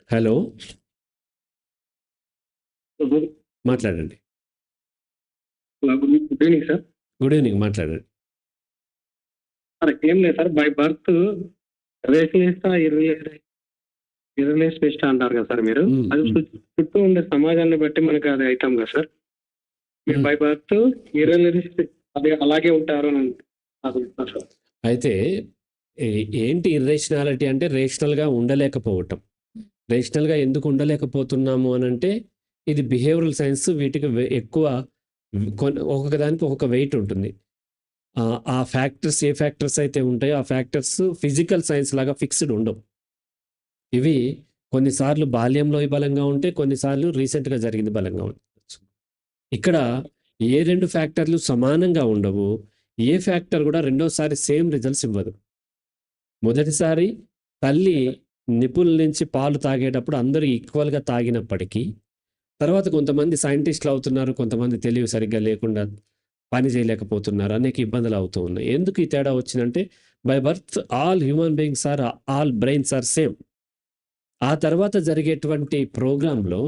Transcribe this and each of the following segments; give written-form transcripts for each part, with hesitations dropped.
Hello. Good మాట్లాడండి. Good evening sir. Good evening. మాట్లాడండి. Sir ఏం లేదు సార్, బై బర్త్ రేషనలిస్టా ఇర్రెలిస్టిస్ట్ అంటారు కదా సార్ మీరు. అది చుట్టూ ఉండే సమాజాన్ని బట్టి మనకి అది అవుతాం కదా సార్. మీరు బై బర్త్ ఇర్రెలిస్ట్ అది అలాగే ఉంటారు అని అనుకుంటున్నారు సార్. అయితే ఏంటి ఇర్రేషనాలిటీ అంటే రేషనల్గా ఉండలేకపోవటం. రేషనల్గా ఎందుకు ఉండలేకపోతున్నాము అని అంటే ఇది బిహేవియరల్ సైన్స్. వీటికి ఎక్కువ ఒక్కొక్క దానికి ఒక్కొక్క వెయిట్ ఉంటుంది. ఆ ఫ్యాక్టర్స్ ఏ ఫ్యాక్టర్స్ అయితే ఉంటాయో ఆ ఫ్యాక్టర్స్ ఫిజికల్ సైన్స్ లాగా ఫిక్స్డ్ ఉండవు. ఇవి కొన్నిసార్లు బాల్యంలో బలంగా ఉంటే, కొన్నిసార్లు రీసెంట్గా జరిగింది బలంగా ఉండవచ్చు. ఇక్కడ ఏ రెండు ఫ్యాక్టర్లు సమానంగా ఉండవు. ఏ ఫ్యాక్టర్ కూడా రెండోసారి సేమ్ రిజల్ట్స్ ఇవ్వదు. మొదటిసారి తల్లి నిపుణుల నుంచి పాలు తాగేటప్పుడు అందరూ ఈక్వల్గా తాగినప్పటికీ, తర్వాత కొంతమంది సైంటిస్టులు అవుతున్నారు, కొంతమంది తెలివి సరిగ్గా లేకుండా పని చేయలేకపోతున్నారు, అనేక ఇబ్బందులు అవుతూ ఉన్నాయి. ఎందుకు ఈ తేడా వచ్చిందంటే by birth all human beings are all brains are same. ఆ తర్వాత జరిగేటువంటి ప్రోగ్రాంలో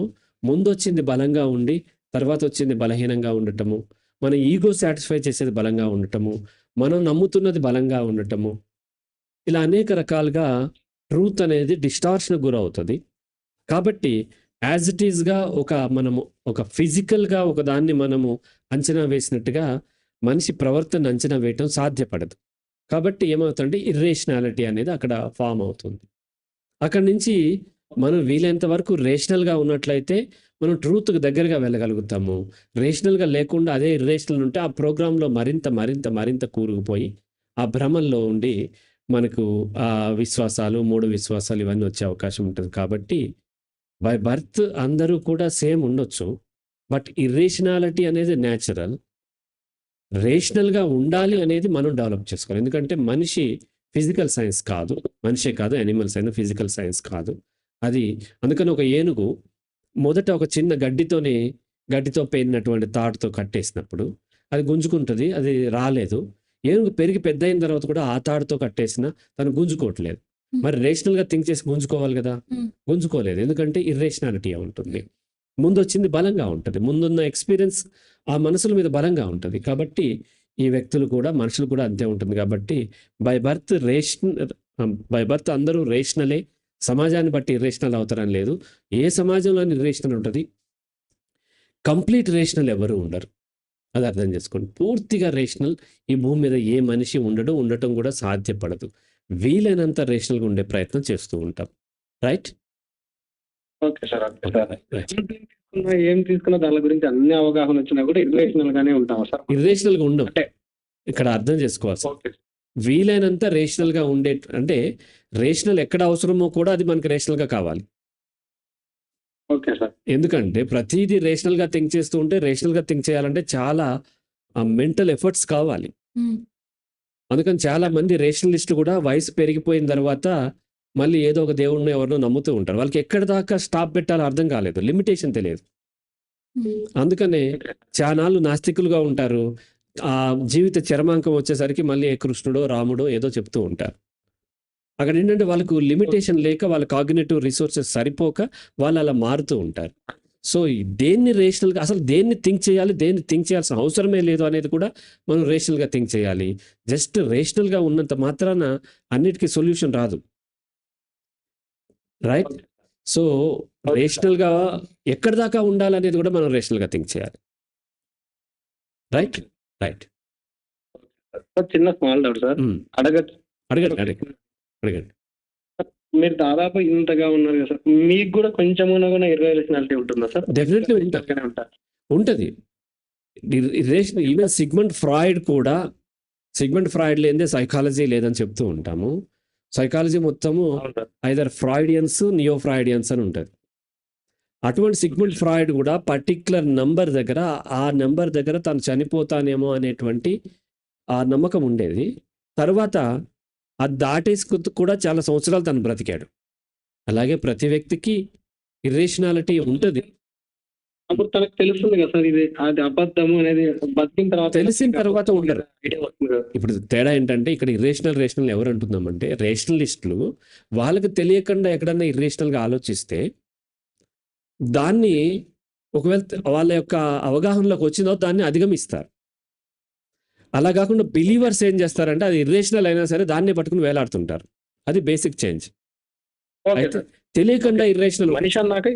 ముందొచ్చింది బలంగా ఉండి తర్వాత వచ్చింది బలహీనంగా ఉండటము, మన ఈగో సాటిస్ఫై చేసేది బలంగా ఉండటము, మనం నమ్ముతున్నది బలంగా ఉండటము, ఇలా అనేక రకాలుగా ట్రూత్ అనేది డిస్టార్షన్ గురవుతుంది. కాబట్టి యాజ్ ఇట్ ఈస్గా మనము ఒక ఫిజికల్గా ఒక దాన్ని మనము అంచనా వేసినట్టుగా మనిషి ప్రవర్తన అంచనా వేయటం సాధ్యపడదు. కాబట్టి ఏమవుతుందంటే ఇర్రేషనాలిటీ అనేది అక్కడ ఫామ్ అవుతుంది. అక్కడి నుంచి మనం వీలైనంత వరకు రేషనల్గా ఉన్నట్లయితే మనం ట్రూత్కి దగ్గరగా వెళ్ళగలుగుతాము. రేషనల్గా లేకుండా అదే ఇర్రేషనల్ ఉంటే ఆ ప్రోగ్రాంలో మరింత మరింత మరింత కూరుకుపోయి ఆ భ్రమల్లో ఉండి మనకు ఆ విశ్వాసాలు, మూడు విశ్వాసాలు ఇవన్నీ వచ్చే అవకాశం ఉంటుంది. కాబట్టి బై బర్త్ అందరూ కూడా సేమ్ ఉండొచ్చు. బట్ ఇర్రేషనాలిటీ అనేది న్యాచురల్. రేషనల్గా ఉండాలి అనేది మనం డెవలప్ చేసుకోవాలి. ఎందుకంటే మనిషి ఫిజికల్ సైన్స్ కాదు, మనిషే కాదు, యానిమల్స్ అయినా ఫిజికల్ సైన్స్ కాదు. అది అందుకని ఒక ఏనుగు మొదట ఒక చిన్న గడ్డితో పేరినటువంటి తాడుతో కట్టేసినప్పుడు అది గుంజుకుంటుంది, అది రాలేదు. ఏనుగు పెరిగి పెద్ద అయిన తర్వాత కూడా ఆ తాడుతో కట్టేసినా తను గుంజుకోవట్లేదు. మరి రేషనల్గా థింక్ చేసి గుంజుకోవాలి కదా, గుంజుకోలేదు. ఎందుకంటే ఇర్రేషనాలిటీ ఉంటుంది. ముందు వచ్చింది బలంగా ఉంటుంది, ముందున్న ఎక్స్పీరియన్స్ ఆ మనసుల మీద బలంగా ఉంటుంది. కాబట్టి ఈ వ్యక్తులు కూడా, మనుషులు కూడా అంతే ఉంటుంది. కాబట్టి బై బర్త్ అందరూ రేషనలే. సమాజాన్ని బట్టి ఇర్రేషనల్ అవుతారని లేదు. ఏ సమాజంలో ఇర్రేషనల్ ఉంటుంది, కంప్లీట్ రేషనల్ ఎవరు ఉండరు. అది అర్థం చేసుకోండి. పూర్తిగా రేషనల్ ఈ భూమి మీద ఏ మనిషి ఉండటం కూడా సాధ్యపడదు. వీలైనంత రేషనల్గా ఉండే ప్రయత్నం చేస్తూ ఉంటాం. Right? Okay sir. Okay sir. ఏం తీసుకున్నా దాని గురించి అన్ని అవగాహన వచ్చినా కూడా ఇర్రేషనల్ గానే ఉంటాం సార్. ఇర్రేషనల్గా ఉండవు. ఇక్కడ అర్థం చేసుకోవాలి సార్. వీలైనంత రేషనల్గా ఉండే, అంటే రేషనల్ ఎక్కడ అవసరమో కూడా అది మనకి రేషనల్గా కావాలి. Okay sir. ఎందుకంటే ప్రతిదీ రేషనల్గా థింక్ చేస్తూ ఉంటే, రేషనల్గా థింక్ చేయాలంటే చాలా మెంటల్ ఎఫర్ట్స్ కావాలి. అందుకని చాలా మంది రేషనలిస్టులు కూడా వయసు పెరిగిపోయిన తర్వాత మళ్ళీ ఏదో ఒక దేవుడిని ఎవరినో నమ్ముతూ ఉంటారు. వాళ్ళకి ఎక్కడి దాకా స్టాప్ పెట్టాలో అర్థం కాలేదు, లిమిటేషన్ తెలియదు. అందుకనే చానాళ్ళు నాస్తికులుగా ఉంటారు. ఆ జీవిత చరమాంకం వచ్చేసరికి మళ్ళీ కృష్ణుడో రాముడో ఏదో చెప్తూ ఉంటారు. అక్కడ ఏంటంటే వాళ్ళకు లిమిటేషన్ లేక, వాళ్ళ కాగ్నిటివ్ రిసోర్సెస్ సరిపోక వాళ్ళు అలా మారుతూ ఉంటారు. సో దేన్ని రేషనల్గా, అసలు దేన్ని థింక్ చేయాలి, దేన్ని థింక్ చేయాల్సిన అవసరమే లేదు అనేది కూడా మనం రేషనల్గా థింక్ చేయాలి. జస్ట్ రేషనల్గా ఉన్నంత మాత్రాన అన్నిటికీ సొల్యూషన్ రాదు. రైట్? సో రేషనల్గా ఎక్కడి దాకా ఉండాలనేది కూడా మనం రేషనల్గా థింక్ చేయాలి. రైట్? రైట్. చిన్న స్మాల్ డౌట్ సార్. అడగండి. మీరు దాదాపు ఇంతగా ఉన్నారు కదా సార్, మీకు కూడా కొంచెం ఇర్రేషనాలిటీ ఉంటుందా సార్? డెఫినెట్లీ ఉంటుంది. ఇర్రేషనల్ ఈవెన్ సిగ్మండ్ ఫ్రాయిడ్ లేదే సైకాలజీ లేదని చెప్తూ ఉంటాము. సైకాలజీ మొత్తము ఐదర్ ఫ్రాయిడియన్స్, నియో ఫ్రాయిడియన్స్ అని ఉంటుంది. అటువంటి సిగ్మండ్ ఫ్రాయిడ్ కూడా పర్టిక్యులర్ నంబర్ దగ్గర, ఆ నెంబర్ దగ్గర తను చనిపోతానేమో అనేటువంటి ఆ నమ్మకం ఉండేది. తర్వాత అది దాటేసుకు కూడా చాలా సంవత్సరాలు తను బ్రతికాడు. అలాగే ప్రతి వ్యక్తికి ఇర్రేషనాలిటీ ఉంటుంది. అప్పుడు తనకు తెలుస్తుంది కదా సార్, ఇది అది అబద్ధము అనేది బతికిన తర్వాత తెలిసిన తర్వాత ఉండరు. ఐడియా వస్తుంది కదా. ఇప్పుడు తేడా ఏంటంటే ఇక్కడ రేషనల్ ఎవరు అంటున్నామంటే రేషనలిస్టులు వాళ్ళకి తెలియకుండా ఎక్కడన్నా ఇర్రేషనల్గా ఆలోచిస్తే దాన్ని ఒకవేళ వాళ్ళ యొక్క అవగాహనలోకి వచ్చిందో దాన్ని అధిగమిస్తారు. అలా కాకుండా బిలీవర్స్ ఏం చేస్తారంటే అది ఇర్రేషనల్ అయినా సరే దాన్ని పట్టుకుని వేలాడుతుంటారు. అది బేసిక్ చేంజ్. ఓకే అయితే సార్. తెలియకుండా ఇర్రేషనల్ మనిషి అన్నాక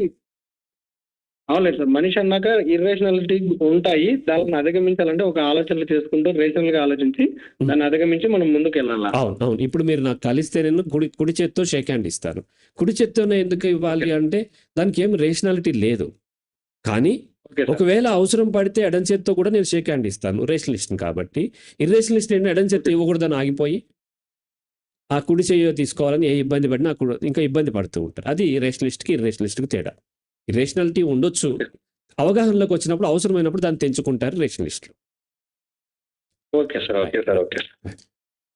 అవులేదు సార్, మనిషి అన్నాక ఇర్రేషనాలిటీ ఉంటాయి. దాన్ని అధిగమించాలంటే ఒక ఆలోచనలు చేసుకుంటూ రేషనల్ గా ఆలోచించి దాన్ని అధిగమించి మనం ముందుకు వెళ్ళాలి. అవును. ఇప్పుడు మీరు నాకు కలిస్తే నేను కుడి చేత్తో షేక్ హ్యాండ్ ఇస్తాను. కుడి చేత్తోనే ఎందుకు ఇవ్వాలి అంటే దానికి ఏం రేషనాలిటీ లేదు. కానీ ఓకే సార్. ఒకవేళ అవసరం పడితే ఎడం చేత్తో కూడా నేను షేక్ హ్యాండ్ ఇస్తాను. రేషనలిస్ట్ కాబట్టి ఇర్రేషనలిస్ట్ ఏంటి ఎడం చేత్తో ఇవ్వకూడదని ఆగిపోయి ఆ కుడి చెయ్యో తీసుకోవాలని ఏ ఇబ్బంది పడినా ఇంకా ఇబ్బంది పడుతూ ఉంటారు. అది రేషనలిస్ట్కి ఇర్రేషనలిస్ట్కి తేడా. ఇర్రేషనాలిటీ ఉండొచ్చు, అవగాహనలోకి వచ్చినప్పుడు అవసరమైనప్పుడు దాన్ని తెంచుకుంటారు రేషనలిస్టులు. Okay sir. Okay sir. Okay sir.